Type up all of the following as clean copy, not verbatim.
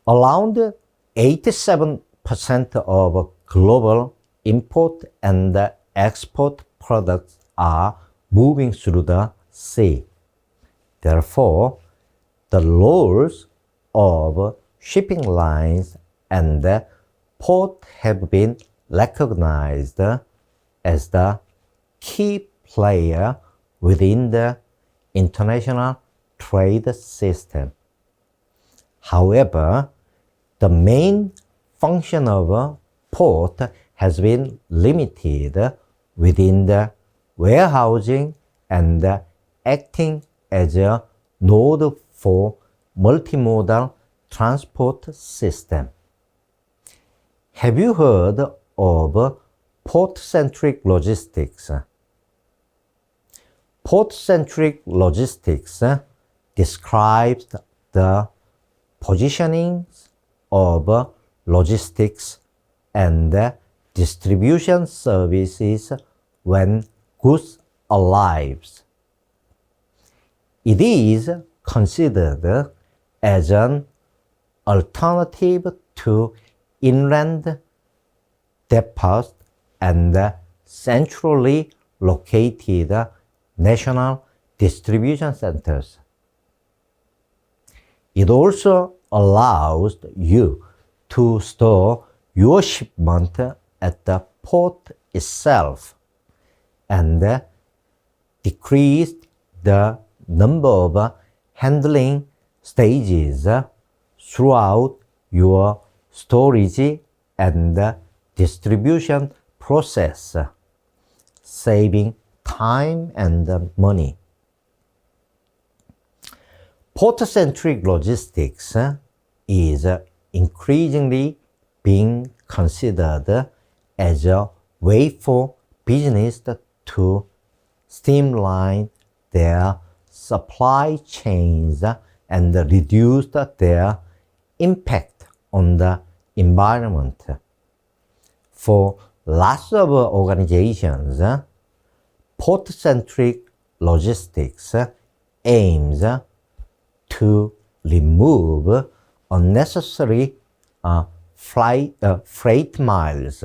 Around 87% of global import and export products are moving through the sea. Therefore, the roles of shipping lines and port have been recognized as the key player within the international trade system. However, the main function of a port has been limited within the warehousing and acting as a node for multimodal transport system. Have you heard of port-centric logistics? Port-centric logistics describes the positioning of logistics and distribution services when goods arrives. It is considered as an alternative to inland depots and centrally located national distribution centers. It also allows you to store your shipment at the port itself and decrease the number of handling stages throughout your storage and distribution process, saving time and money. Port-centric logistics is increasingly being considered as a way for business to streamline their supply chains and reduce their impact on the environment. For lots of organizations, port-centric logistics aims to remove unnecessary freight miles.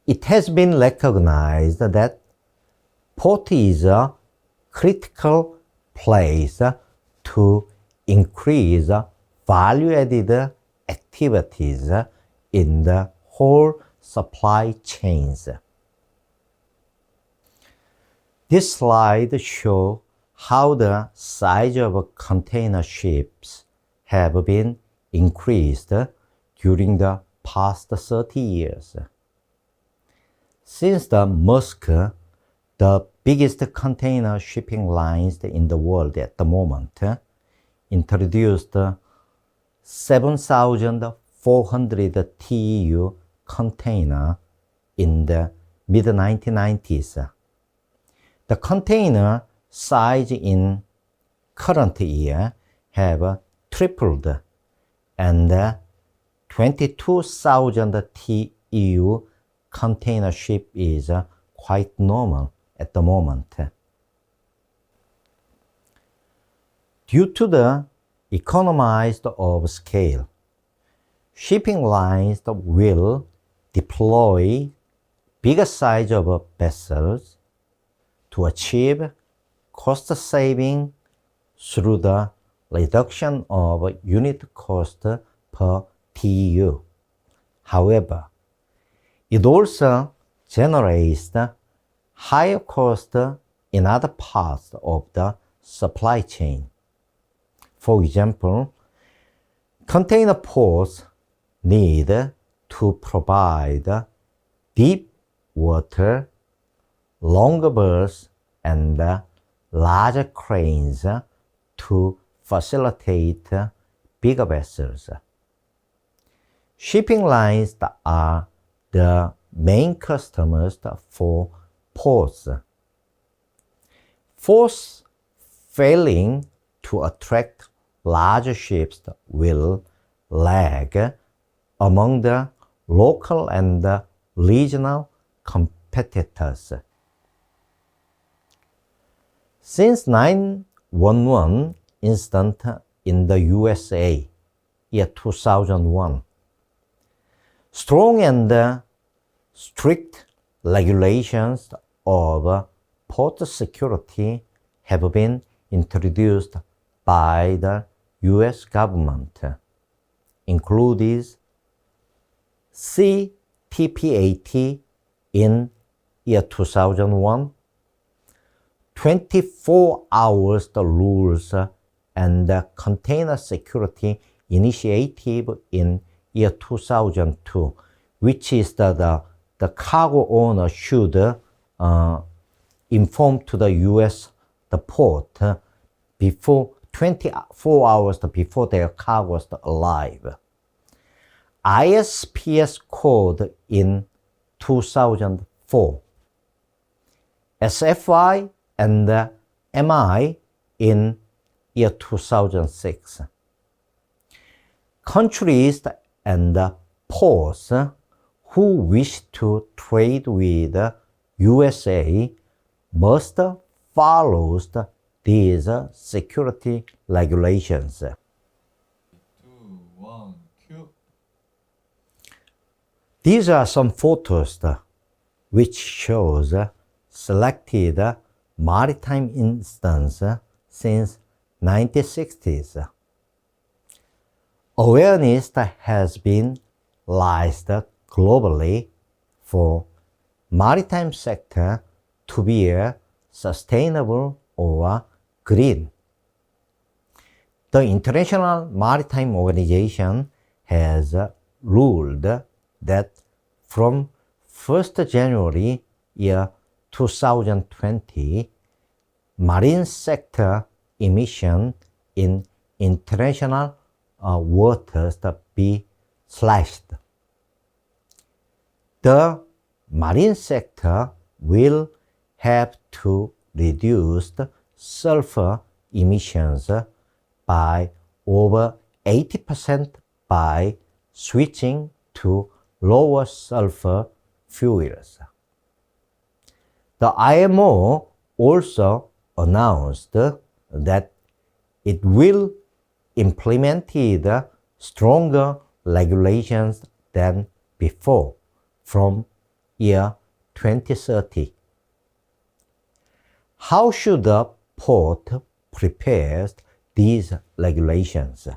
It has been recognized that port is a critical place to increase value-added activities in the whole supply chains. This slide shows how the size of container ships have been increased during the past 30 years. Since the Maersk, the biggest container shipping lines in the world at the moment, introduced 7,400 TEU container in the mid-1990s. The container size in current year have tripled, and 22,000 TEU container ship is quite normal at the moment. Due to the economies of scale, shipping lines will deploy bigger size of vessels to achieve cost saving through the reduction of unit cost per TEU. However, it also generates higher cost in other parts of the supply chain. For example, container ports need to provide deep water, longer berths, and larger cranes to facilitate bigger vessels. Shipping lines are the main customers for ports. Ports failing to attract larger ships will lag among the local and regional competitors. Since 9/11 incident in the USA, year 2001. Strong and strict regulations of port security have been introduced by the US government, including CTPAT in year 2001, 24 hours the rules and the container security initiative in year 2002, which is the cargo owner should inform to the US the port before 24 hours before their cargoes arrive. ISPS code in 2004. SFI and MI in year 2006. Countries and ports who wish to trade with USA must follow these security regulations. 2, 1, cue. These are some photos which shows selected maritime incidents since 1960s. Awareness has been raised globally for maritime sector to be sustainable or green. The International Maritime Organization has ruled that from 1st January year 2020, marine sector emission in international waters be slashed. The marine sector will have to reduce sulfur emissions by over 80% by switching to lower sulfur fuels. The IMO also announced that it will implement stronger regulations than before from year 2030. How should the port prepare these regulations?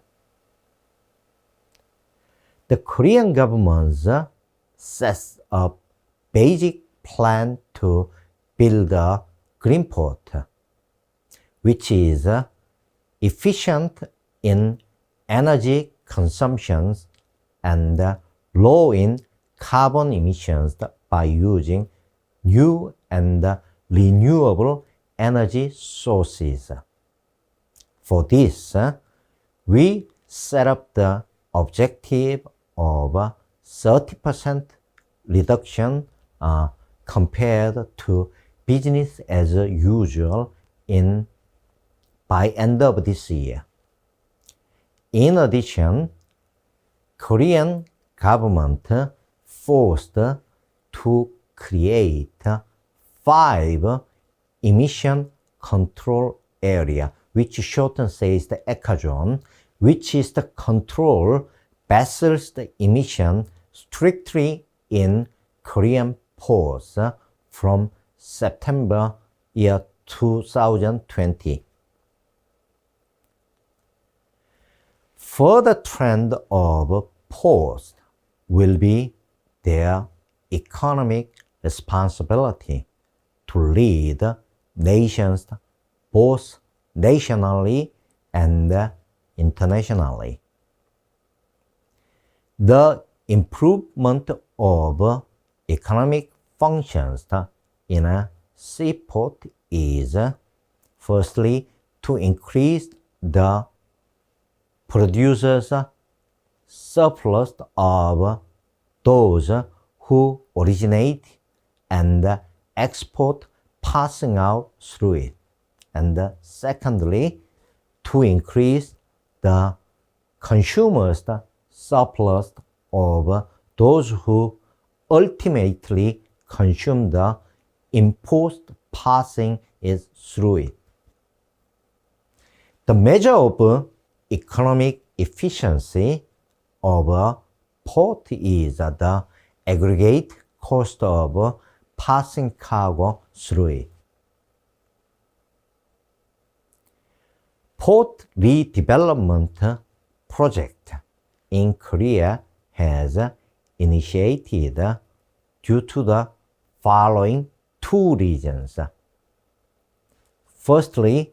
The Korean government sets up basic plan to build a green port, which is efficient in energy consumption and low in carbon emissions by using new and renewable energy sources. For this, we set up the objective of 30% reduction compared to business as usual by end of this year. In addition, Korean government forced to create 5 emission control area, which shorten says the ECA zone, which is the control vessels the emission strictly in Korean ports from September year 2020. Further trend of ports will be their economic responsibility to lead nations both nationally and internationally. The improvement of economic functions in a seaport is firstly to increase the producers' surplus of those who originate and export passing out through it. And secondly, to increase the consumers' surplus of those who ultimately consume the imports passing it through it. The measure of economic efficiency of a port is the aggregate cost of passing cargo through it. Port redevelopment project in Korea has initiated due to the following two reasons. Firstly,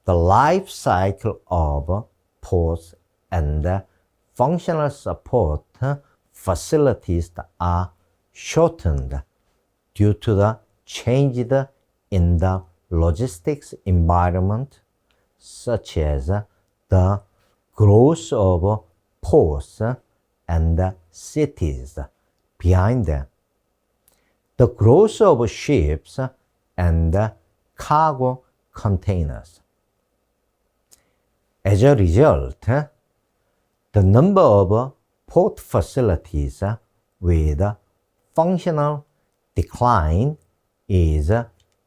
the life cycle of ports and functional support facilities are shortened due to the changes in the logistics environment, such as the growth of ports and cities behind them, the growth of ships and cargo containers. As a result, the number of port facilities with functional decline is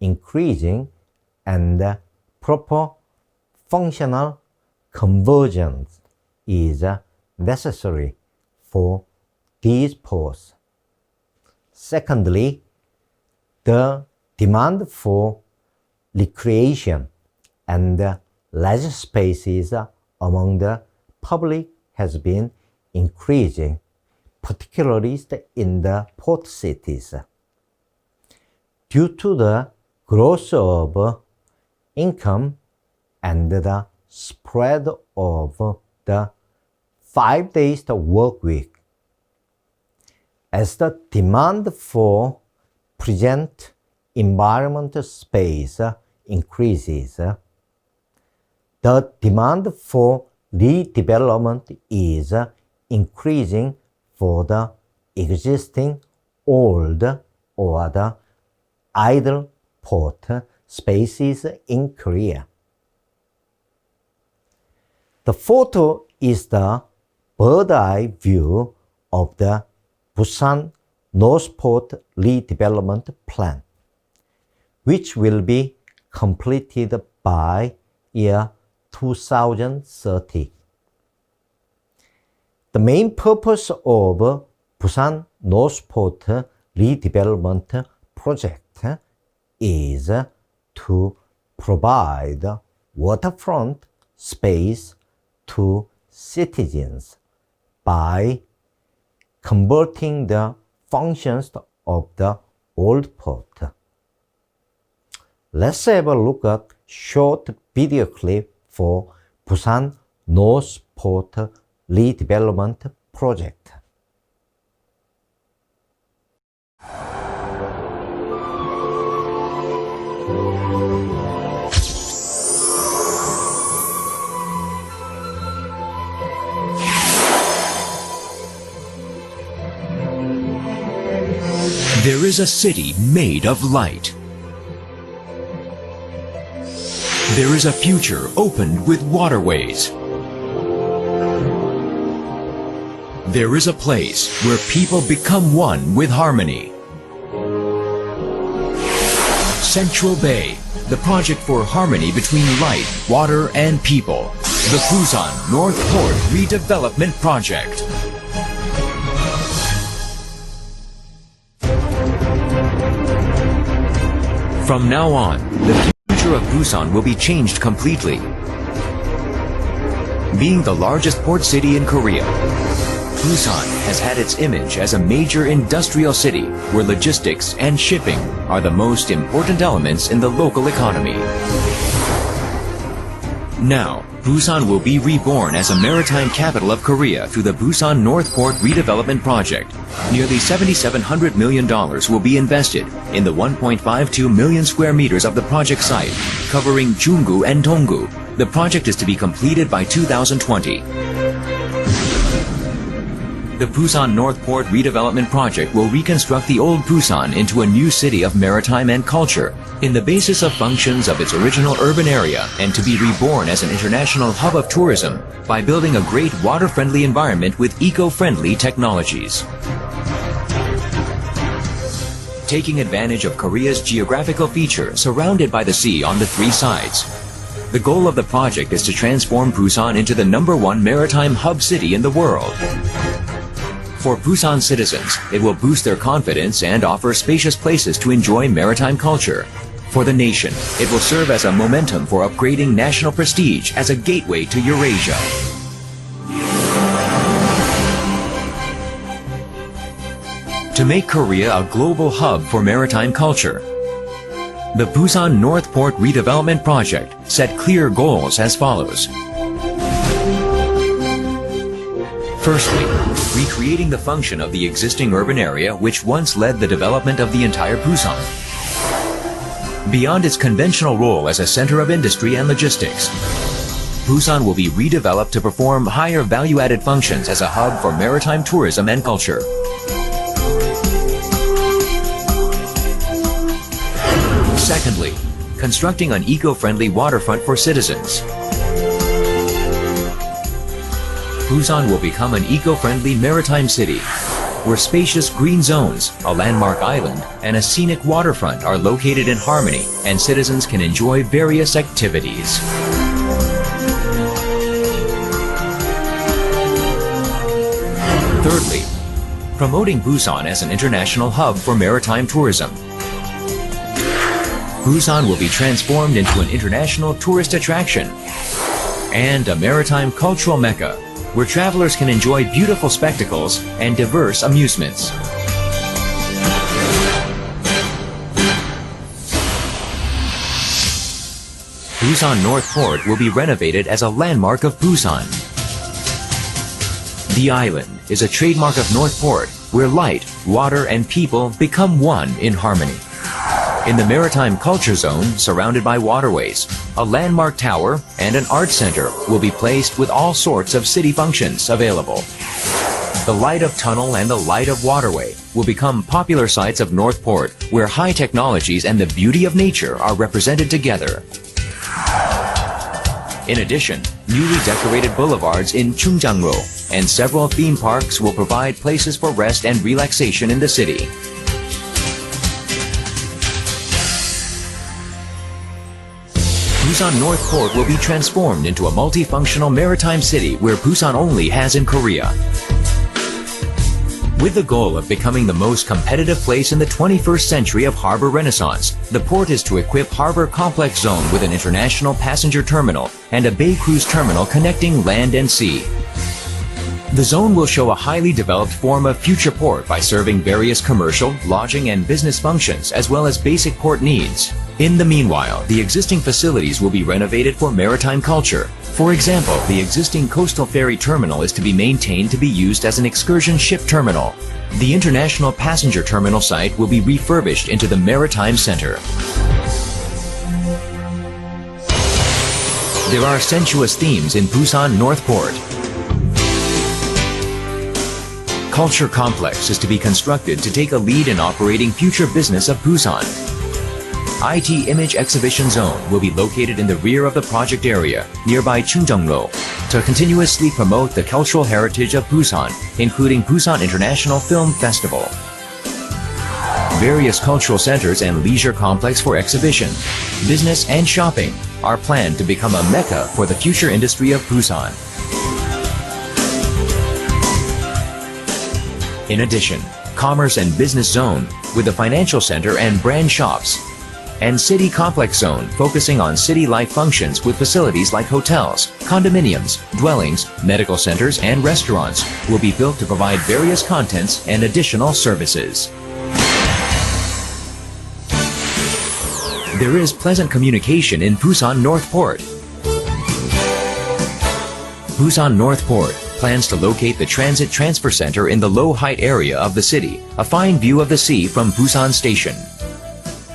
increasing, and proper functional convergence is necessary for these ports. Secondly, the demand for recreation and leisure spaces among the public has been increasing, particularly in the port cities. Due to the growth of income and the spread of the 5 days work week, as the demand for present environmental space increases, the demand for redevelopment is increasing for the existing old or the idle port spaces in Korea. The photo is the bird-eye view of the Busan North Port redevelopment plan, which will be completed by year 2030. The main purpose of Busan North Port redevelopment project is to provide waterfront space to citizens by converting the functions of the old port. Let's have a look at short video clip for Busan North Port redevelopment project. There is a city made of light. There is a future opened with waterways. There is a place where people become one with harmony. Central Bay, the project for harmony between light, water, and people. The Busan North Port Redevelopment Project. From now on, the future of Busan will be changed completely. Being the largest port city in Korea, Busan has had its image as a major industrial city where logistics and shipping are the most important elements in the local economy. Now, Busan will be reborn as a maritime capital of Korea through the Busan North Port Redevelopment Project. Nearly $7,700 million will be invested in the 1.52 million square meters of the project site, covering Junggu and Donggu. The project is to be completed by 2020. The Busan North Port Redevelopment Project will reconstruct the old Busan into a new city of maritime and culture, in the basis of functions of its original urban area, and to be reborn as an international hub of tourism by building a great water-friendly environment with eco-friendly technologies. Taking advantage of Korea's geographical feature surrounded by the sea on the three sides, The goal of the project is to transform Busan into the #1 maritime hub city in the world. For Busan citizens, it will boost their confidence and offer spacious places to enjoy maritime culture. For the nation, it will serve as a momentum for upgrading national prestige as a gateway to Eurasia. To make Korea a global hub for maritime culture, the Busan North Port Redevelopment Project set clear goals as follows. Firstly, recreating the function of the existing urban area which once led the development of the entire Busan. Beyond its conventional role as a center of industry and logistics, Busan will be redeveloped to perform higher value-added functions as a hub for maritime tourism and culture. Secondly, constructing an eco-friendly waterfront for citizens. Busan will become an eco-friendly maritime city, where spacious green zones, a landmark island, and a scenic waterfront are located in harmony, and citizens can enjoy various activities. Thirdly, promoting Busan as an international hub for maritime tourism. Busan will be transformed into an international tourist attraction and a maritime cultural mecca, where travelers can enjoy beautiful spectacles and diverse amusements. Busan North Port will be renovated as a landmark of Busan. The island is a trademark of North Port, where light, water, and people become one in harmony. In the Maritime Culture Zone, surrounded by waterways, a landmark tower and an art center will be placed with all sorts of city functions available. The Light of Tunnel and the Light of Waterway will become popular sites of North Port, where high technologies and the beauty of nature are represented together. In addition, newly decorated boulevards in Chungjangnro and several theme parks will provide places for rest and relaxation in the city. Busan North Port will be transformed into a multifunctional maritime city where Busan only has in Korea. With the goal of becoming the most competitive place in the 21st century of harbor renaissance, the port is to equip Harbor Complex Zone with an international passenger terminal and a bay cruise terminal connecting land and sea. The zone will show a highly developed form of future port by serving various commercial, lodging, and business functions as well as basic port needs. In the meanwhile, the existing facilities will be renovated for maritime culture. For example, the existing coastal ferry terminal is to be maintained to be used as an excursion ship terminal. The international passenger terminal site will be refurbished into the maritime center. There are sensuous themes in Busan North Port. Culture Complex is to be constructed to take a lead in operating future business of Busan. IT Image Exhibition Zone will be located in the rear of the project area, nearby Chungjangnro, to continuously promote the cultural heritage of Busan, including Busan International Film Festival. Various cultural centers and leisure complex for exhibition, business, and shopping are planned to become a mecca for the future industry of Busan. In addition, Commerce and Business Zone with a financial center and brand shops, and City Complex Zone focusing on city life functions with facilities like hotels, condominiums, dwellings, medical centers, and restaurants will be built to provide various contents and additional services. There is pleasant communication in Busan North Port. Busan North Port plans to locate the Transit Transfer Center in the low-height area of the city, a fine view of the sea from Busan Station.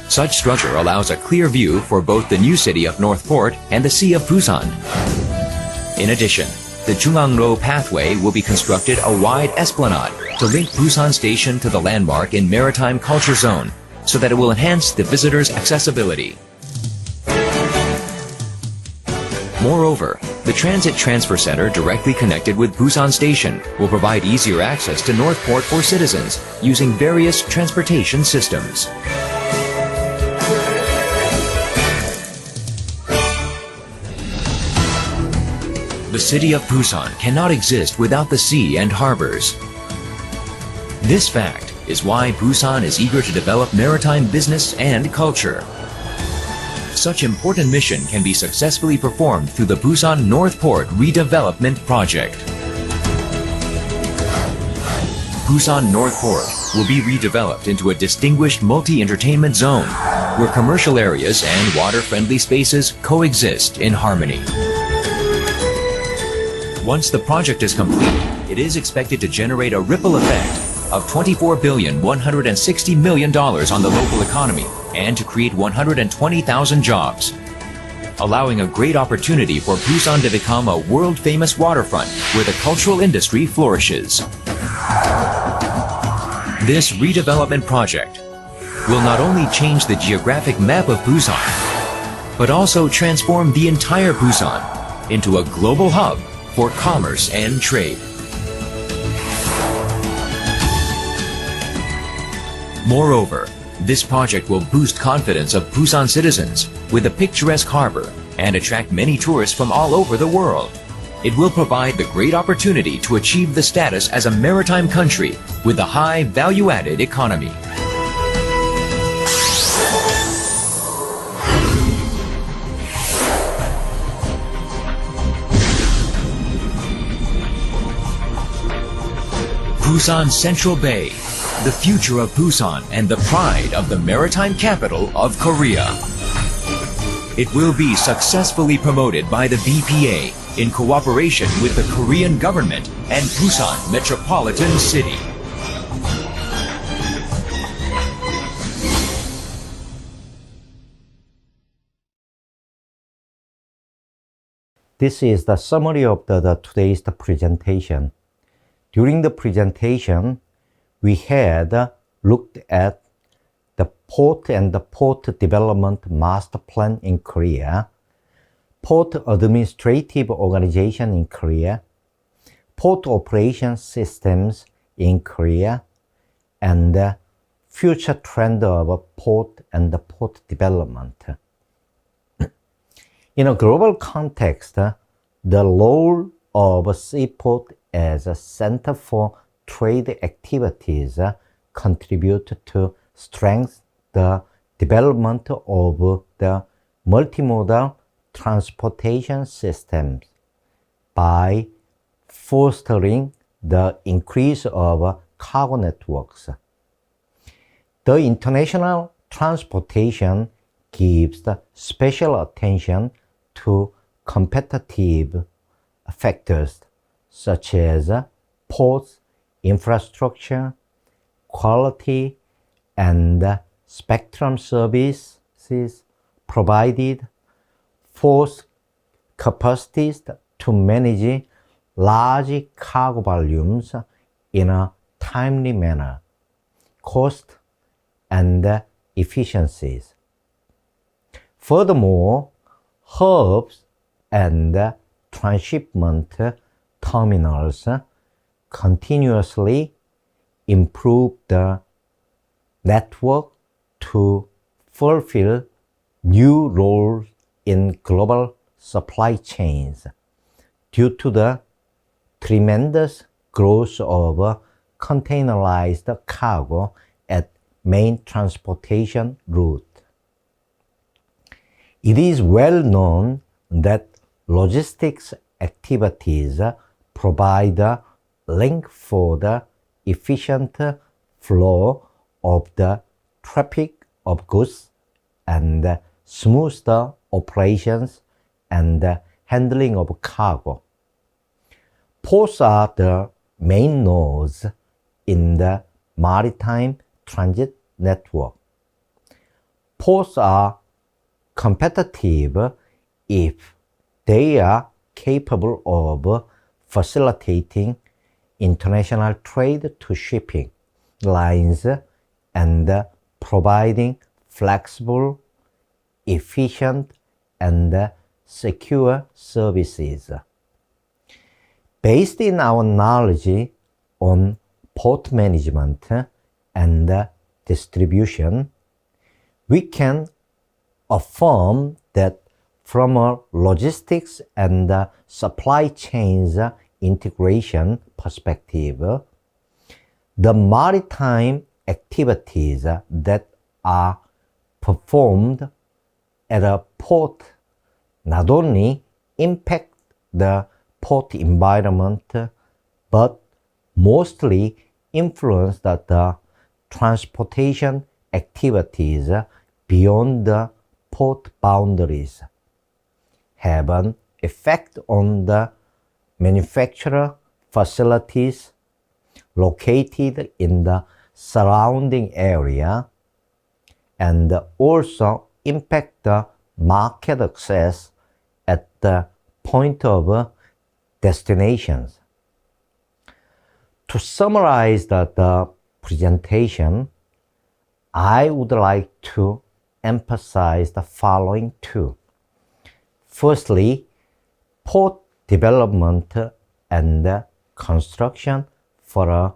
Such structure allows a clear view for both the new city of North Port and the Sea of Busan. In addition, the Chungjangnro pathway will be constructed a wide esplanade to link Busan Station to the landmark in Maritime Culture Zone, so that it will enhance the visitors' accessibility. Moreover, the Transit Transfer Center directly connected with Busan Station will provide easier access to North Port for citizens using various transportation systems. The city of Busan cannot exist without the sea and harbors. This fact is why Busan is eager to develop maritime business and culture. Such important mission can be successfully performed through the Busan North Port Redevelopment Project. Busan North Port will be redeveloped into a distinguished multi-entertainment zone where commercial areas and water-friendly spaces coexist in harmony. Once the project is complete, it is expected to generate a ripple effect of $24,160 million on the local economy and to create 120,000 jobs, allowing a great opportunity for Busan to become a world-famous waterfront where the cultural industry flourishes. This redevelopment project will not only change the geographic map of Busan, but also transform the entire Busan into a global hub for commerce and trade. Moreover, this project will boost confidence of Busan citizens with a picturesque harbor and attract many tourists from all over the world. It will provide the great opportunity to achieve the status as a maritime country with a high value-added economy. Busan Central Bay, the future of Busan and the pride of the maritime capital of Korea. It will be successfully promoted by the BPA in cooperation with the Korean government and Busan Metropolitan City. This is the summary of the today's presentation. During the presentation, we had looked at the port and the port development master plan in Korea, port administrative organization in Korea, port operation systems in Korea, and the future trend of port and the port development. In a global context, the role of seaport as a center for trade activities contribute to strengthen the development of the multimodal transportation systems by fostering the increase of cargo networks. The international transportation gives the special attention to competitive factors such as ports, infrastructure, quality, and spectrum services provided, force capacities to manage large cargo volumes in a timely manner, cost, and efficiencies. Furthermore, hubs and transshipment terminals continuously improve the network to fulfill new roles in global supply chains due to the tremendous growth of containerized cargo at main transportation route. It is well known that logistics activities provide a link for the efficient flow of the traffic of goods and smoother operations and handling of cargo. Ports are the main nodes in the maritime transit network. Ports are competitive if they are capable of facilitating international trade to shipping lines and providing flexible, efficient, and secure services. Based in our knowledge on port management and distribution, we can affirm that from a logistics and supply chains integration perspective, the maritime activities that are performed at a port not only impact the port environment, but mostly influence the transportation activities beyond the port boundaries, have an effect on the manufacturer facilities located in the surrounding area, and also impact the market access at the point of destinations. To summarize the presentation, I would like to emphasize the following two. Firstly, port development and construction for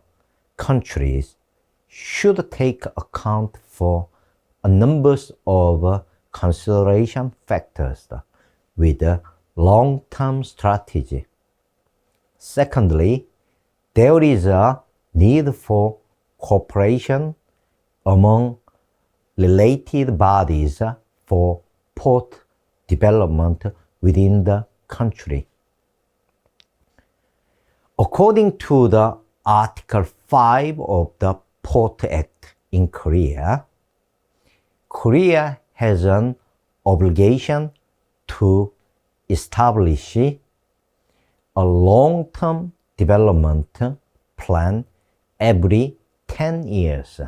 countries should take account for a number of consideration factors with a long-term strategy. Secondly, there is a need for cooperation among related bodies for port development within the country. According to the Article 5 of the Port Act in Korea, Korea has an obligation to establish a long-term development plan every 10 years.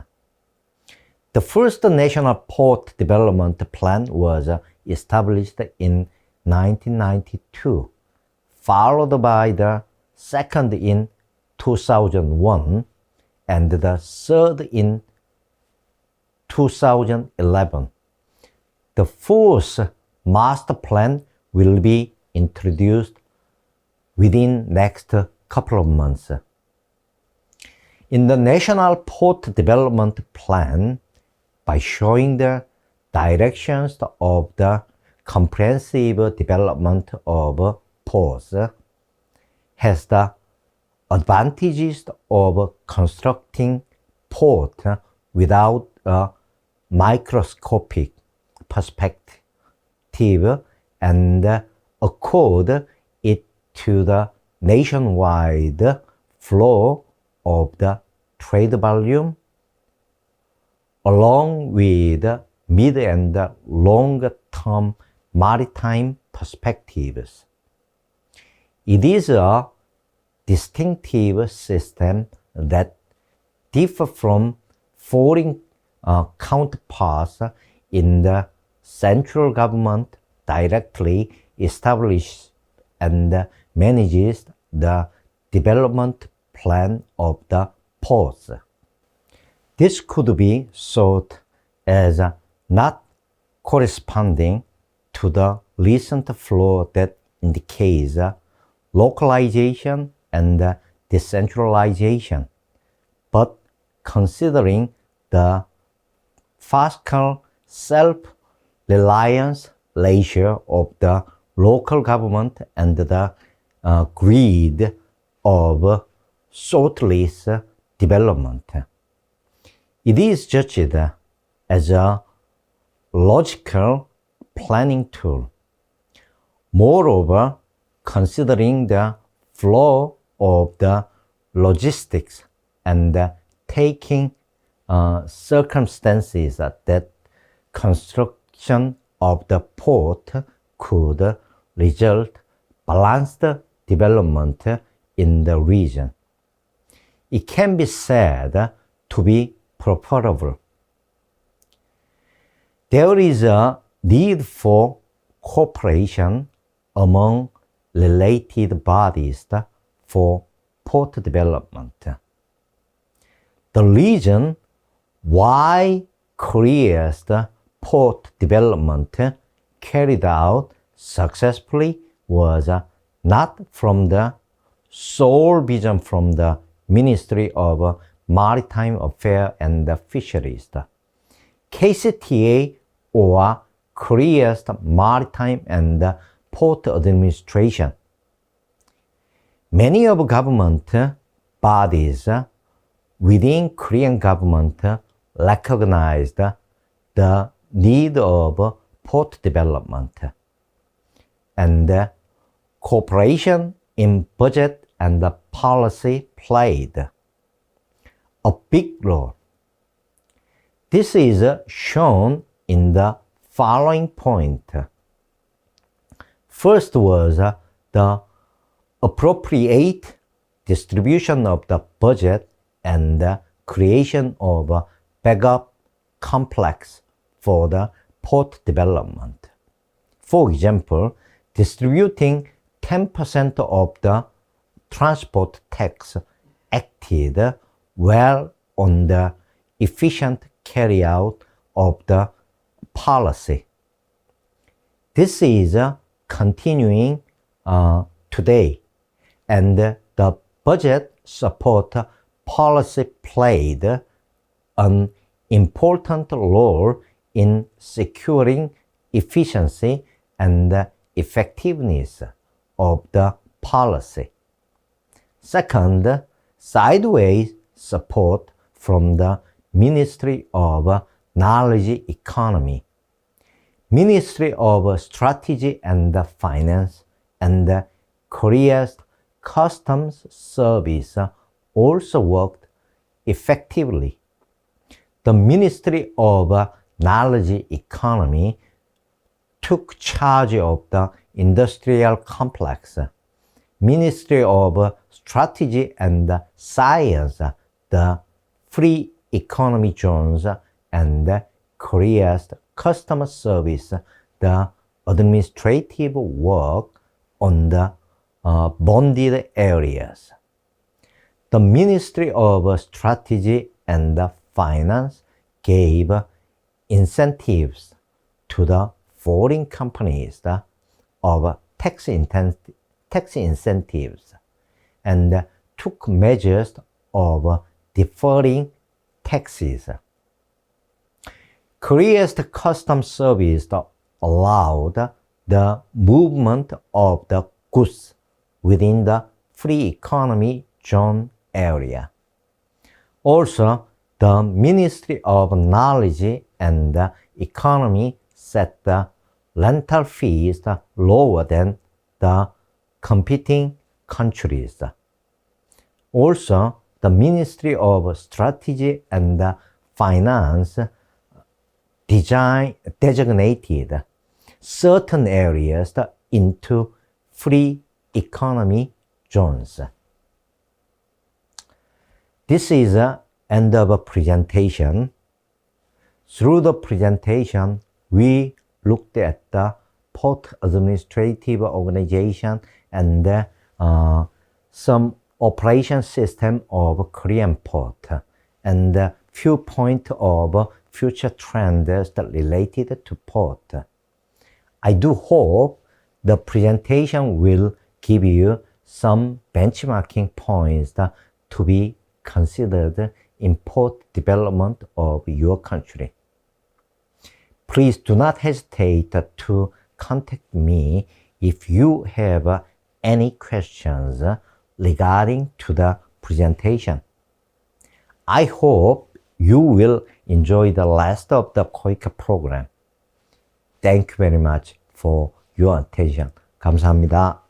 The first National Port Development Plan was established in 1992, followed by the second in 2001 and the third in 2011. The fourth master plan will be introduced within next couple of months. In the National Port Development Plan, by showing the directions of the comprehensive development of ports, has the advantages of constructing port without a microscopic perspective and accord it to the nationwide flow of the trade volume, along with mid and long-term maritime perspectives. It is a distinctive system that differs from foreign counterparts in the central government directly establishes and manages the development plan of the ports. This could be thought as not corresponding to the recent flow that indicates localization and decentralization, but considering the fiscal self-reliance ratio of the local government and the greed of thoughtless development. It is judged as a logical planning tool. Moreover, considering the flow of the logistics and taking circumstances that construction of the port could result balanced development in the region, it can be said to be preferable. There is a need for cooperation among related bodies for port development. The reason why Korea's port development carried out successfully was not from the sole vision from the Ministry of Maritime Affairs and Fisheries. KCTA or Korea's maritime and port administration. Many of government bodies within Korean government recognized the need of port development, and cooperation in budget and policy played a big role. This is shown in the following point. First was the appropriate distribution of the budget and the creation of a backup complex for the port development. For example, distributing 10% of the transport tax acted well on the efficient carryout of the policy. This is continuing today, and the budget support policy played an important role in securing efficiency and effectiveness of the policy. Second, sideways support from the Ministry of Knowledge Economy, Ministry of Strategy and Finance, and Korea's Customs Service also worked effectively. The Ministry of Knowledge Economy took charge of the industrial complex, Ministry of Strategy and Science, the free economy zones, and Korea's Customs Service, the administrative work on the bonded areas. The Ministry of Strategy and Finance gave incentives to the foreign companies of tax incentives, and took measures of deferring taxes. Korea's Customs Service allowed the movement of the goods within the free economy zone area. Also, the Ministry of Knowledge and Economy set the rental fees lower than the competing countries. Also, the Ministry of Strategy and Finance designated certain areas into free economy zones. This is the end of a presentation. Through the presentation, we looked at the port administrative organization and some operation system of Korean port, and a few points of future trends related to port. I do hope the presentation will give you some benchmarking points to be considered in port development of your country. Please do not hesitate to contact me if you have any questions regarding to the presentation. I hope you will enjoy the rest of the KOICA program. Thank you very much for your attention. 감사합니다.